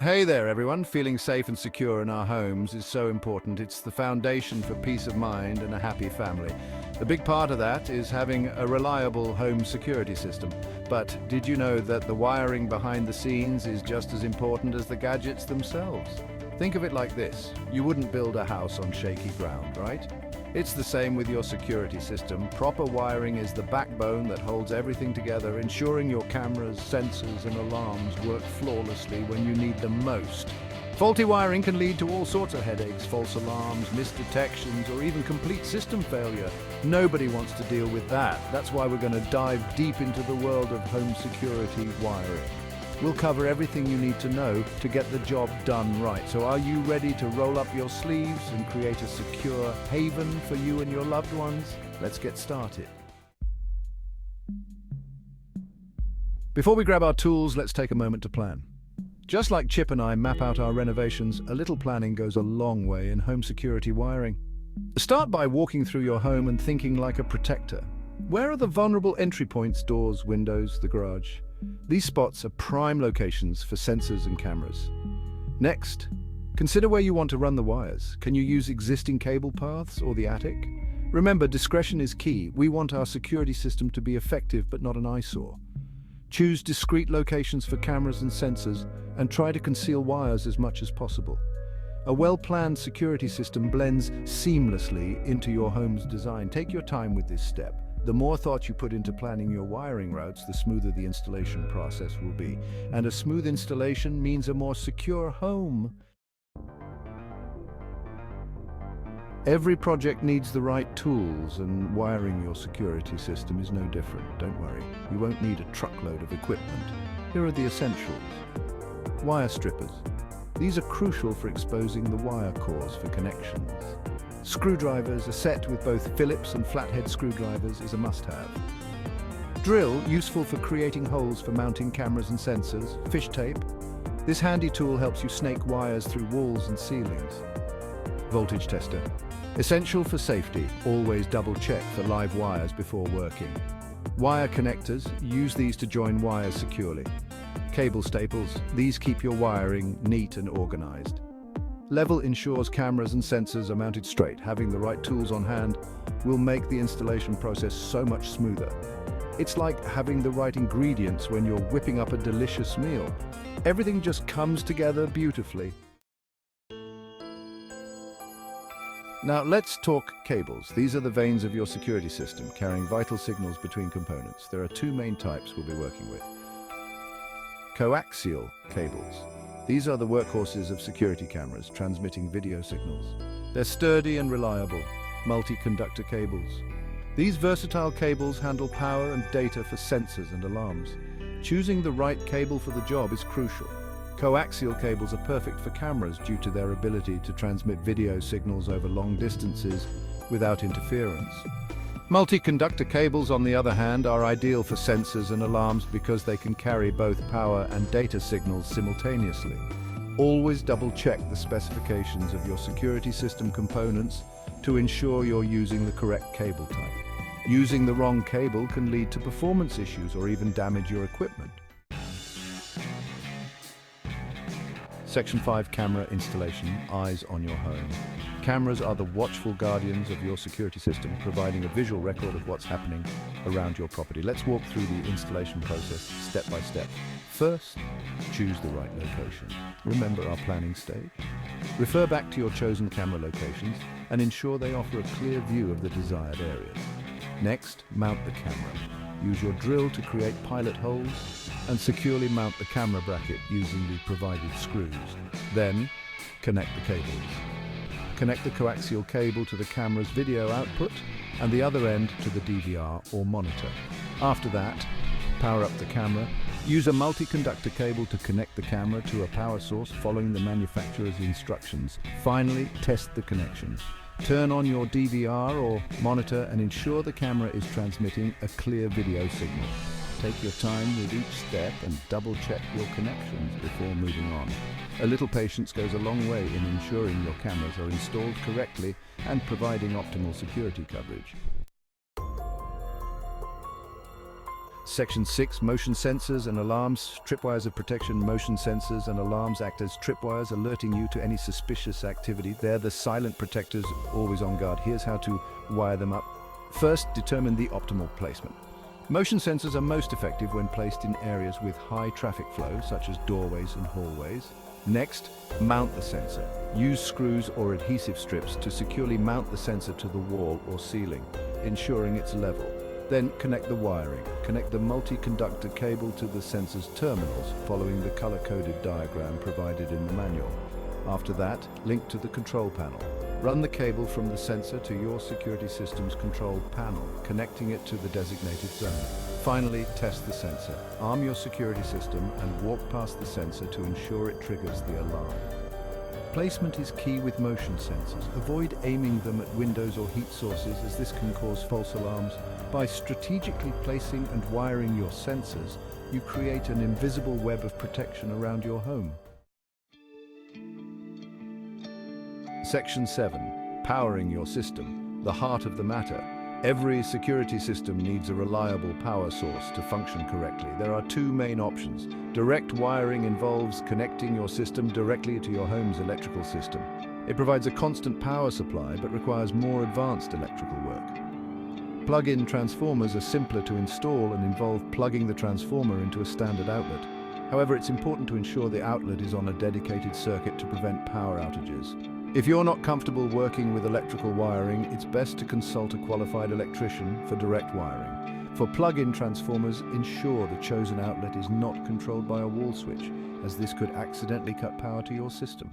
Hey there everyone, feeling safe and secure in our homes is so important. It's the foundation for peace of mind and a happy family. A big part of that is having a reliable home security system. But did you know that the wiring behind the scenes is just as important as the gadgets themselves? Think of it like this. You wouldn't build a house on shaky ground, right? It's the same with your security system. Proper wiring is the backbone that holds everything together, ensuring your cameras, sensors, and alarms work flawlessly when you need them most. Faulty wiring can lead to all sorts of headaches, false alarms, missed detections, or even complete system failure. Nobody wants to deal with that. That's why we're going to dive deep into the world of home security wiring. We'll cover everything you need to know to get the job done right. So are you ready to roll up your sleeves and create a secure haven for you and your loved ones? Let's get started. Before we grab our tools, let's take a moment to plan. Just like Chip and I map out our renovations, a little planning goes a long way in home security wiring. Start by walking through your home and thinking like a protector. Where are the vulnerable entry points, doors, windows, the garage? These spots are prime locations for sensors and cameras. Next, consider where you want to run the wires. Can you use existing cable paths or the attic? Remember, discretion is key. We want our security system to be effective but not an eyesore. Choose discrete locations for cameras and sensors and try to conceal wires as much as possible. A well-planned security system blends seamlessly into your home's design. Take your time with this step. The more thought you put into planning your wiring routes, the smoother the installation process will be. And a smooth installation means a more secure home. Every project needs the right tools, and wiring your security system is no different. Don't worry, you won't need a truckload of equipment. Here are the essentials. Wire strippers. These are crucial for exposing the wire cores for connections. Screwdrivers, a set with both Phillips and flathead screwdrivers, is a must-have. Drill, useful for creating holes for mounting cameras and sensors. Fish tape. This handy tool helps you snake wires through walls and ceilings. Voltage tester. Essential for safety. Always double-check for live wires before working. Wire connectors. Use these to join wires securely. Cable staples. These keep your wiring neat and organized. Level ensures cameras and sensors are mounted straight. Having the right tools on hand will make the installation process so much smoother. It's like having the right ingredients when you're whipping up a delicious meal. Everything just comes together beautifully. Now let's talk cables. These are the veins of your security system, carrying vital signals between components. There are two main types we'll be working with. Coaxial cables. These are the workhorses of security cameras, transmitting video signals. They're sturdy and reliable, multi-conductor cables. These versatile cables handle power and data for sensors and alarms. Choosing the right cable for the job is crucial. Coaxial cables are perfect for cameras due to their ability to transmit video signals over long distances without interference. Multi-conductor cables, on the other hand, are ideal for sensors and alarms because they can carry both power and data signals simultaneously. Always double-check the specifications of your security system components to ensure you're using the correct cable type. Using the wrong cable can lead to performance issues or even damage your equipment. Section 5 Camera Installation. Eyes on your home. Cameras are the watchful guardians of your security system, providing a visual record of what's happening around your property. Let's walk through the installation process step by step. First, choose the right location. Remember our planning stage? Refer back to your chosen camera locations and ensure they offer a clear view of the desired areas. Next, mount the camera. Use your drill to create pilot holes and securely mount the camera bracket using the provided screws. Then, connect the cables. Connect the coaxial cable to the camera's video output and the other end to the DVR or monitor. After that, power up the camera. Use a multi-conductor cable to connect the camera to a power source following the manufacturer's instructions. Finally, test the connections. Turn on your DVR or monitor and ensure the camera is transmitting a clear video signal. Take your time with each step and double-check your connections before moving on. A little patience goes a long way in ensuring your cameras are installed correctly and providing optimal security coverage. Section 6, motion sensors and alarms. Tripwires of protection. Motion sensors and alarms act as tripwires, alerting you to any suspicious activity. They're the silent protectors, always on guard. Here's how to wire them up. First, determine the optimal placement. Motion sensors are most effective when placed in areas with high traffic flow, such as doorways and hallways. Next, mount the sensor. Use screws or adhesive strips to securely mount the sensor to the wall or ceiling, ensuring it's level. Then connect the wiring. Connect the multi-conductor cable to the sensor's terminals, following the color-coded diagram provided in the manual. After that, link to the control panel. Run the cable from the sensor to your security system's control panel, connecting it to the designated zone. Finally, test the sensor. Arm your security system and walk past the sensor to ensure it triggers the alarm. Placement is key with motion sensors. Avoid aiming them at windows or heat sources, as this can cause false alarms. By strategically placing and wiring your sensors, you create an invisible web of protection around your home. Section 7. Powering your system. The heart of the matter. Every security system needs a reliable power source to function correctly. There are two main options. Direct wiring involves connecting your system directly to your home's electrical system. It provides a constant power supply but requires more advanced electrical work. Plug-in transformers are simpler to install and involve plugging the transformer into a standard outlet. However, it's important to ensure the outlet is on a dedicated circuit to prevent power outages. If you're not comfortable working with electrical wiring, it's best to consult a qualified electrician for direct wiring. For plug-in transformers, ensure the chosen outlet is not controlled by a wall switch, as this could accidentally cut power to your system.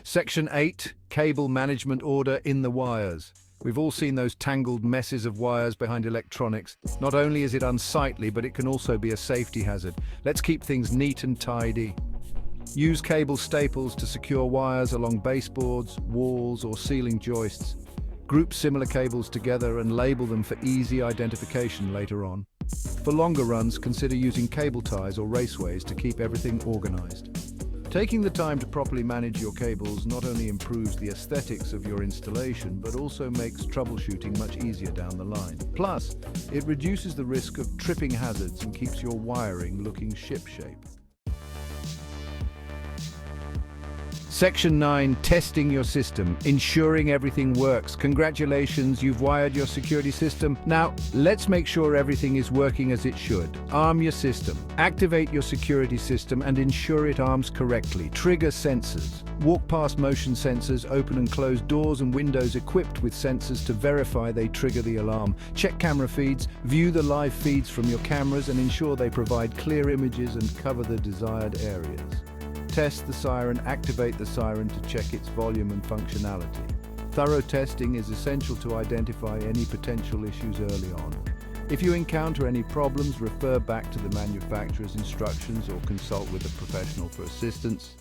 Section 8. Cable management order in the wires. We've all seen those tangled messes of wires behind electronics. Not only is it unsightly, but it can also be a safety hazard. Let's keep things neat and tidy. Use cable staples to secure wires along baseboards, walls, or ceiling joists. Group similar cables together and label them for easy identification later on. For longer runs, consider using cable ties or raceways to keep everything organized. Taking the time to properly manage your cables not only improves the aesthetics of your installation, but also makes troubleshooting much easier down the line. Plus, it reduces the risk of tripping hazards and keeps your wiring looking shipshape. Section 9. Testing your system, ensuring everything works. Congratulations, you've wired your security system. Now, let's make sure everything is working as it should. Arm your system. Activate your security system and ensure it arms correctly. Trigger sensors. Walk past motion sensors, open and close doors and windows equipped with sensors to verify they trigger the alarm. Check camera feeds, view the live feeds from your cameras and ensure they provide clear images and cover the desired areas. Test the siren, activate the siren to check its volume and functionality. Thorough testing is essential to identify any potential issues early on. If you encounter any problems, refer back to the manufacturer's instructions or consult with a professional for assistance.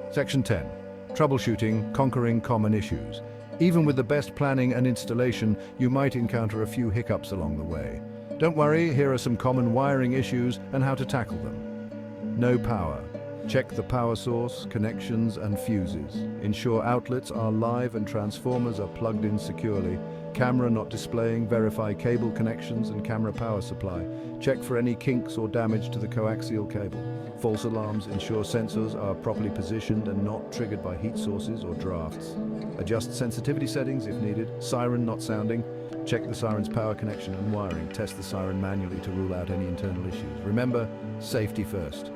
Section 10. Troubleshooting, conquering common issues. Even with the best planning and installation, you might encounter a few hiccups along the way. Don't worry, here are some common wiring issues and how to tackle them. No power. Check the power source, connections and fuses. Ensure outlets are live and transformers are plugged in securely. Camera not displaying, verify cable connections and camera power supply. Check for any kinks or damage to the coaxial cable. False alarms, ensure sensors are properly positioned and not triggered by heat sources or drafts. Adjust sensitivity settings if needed. Siren not sounding. Check the siren's power connection and wiring. Test the siren manually to rule out any internal issues. Remember, safety first.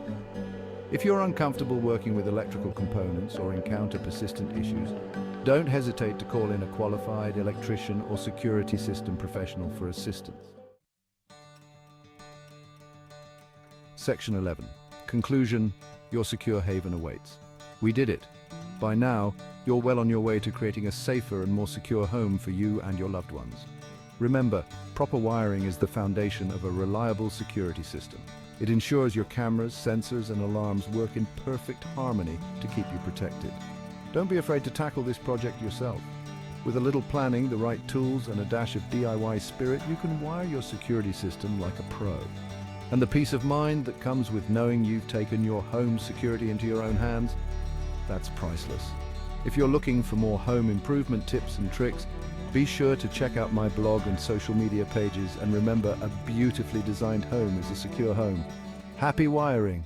If you're uncomfortable working with electrical components or encounter persistent issues, don't hesitate to call in a qualified electrician or security system professional for assistance. Section 11. Conclusion, your secure haven awaits. We did it. By now, you're well on your way to creating a safer and more secure home for you and your loved ones. Remember, proper wiring is the foundation of a reliable security system. It ensures your cameras, sensors, and alarms work in perfect harmony to keep you protected. Don't be afraid to tackle this project yourself. With a little planning, the right tools, and a dash of DIY spirit, you can wire your security system like a pro. And the peace of mind that comes with knowing you've taken your home security into your own hands, that's priceless. If you're looking for more home improvement tips and tricks, Be sure to check out my blog and social media pages, and remember, a beautifully designed home is a secure home. Happy wiring!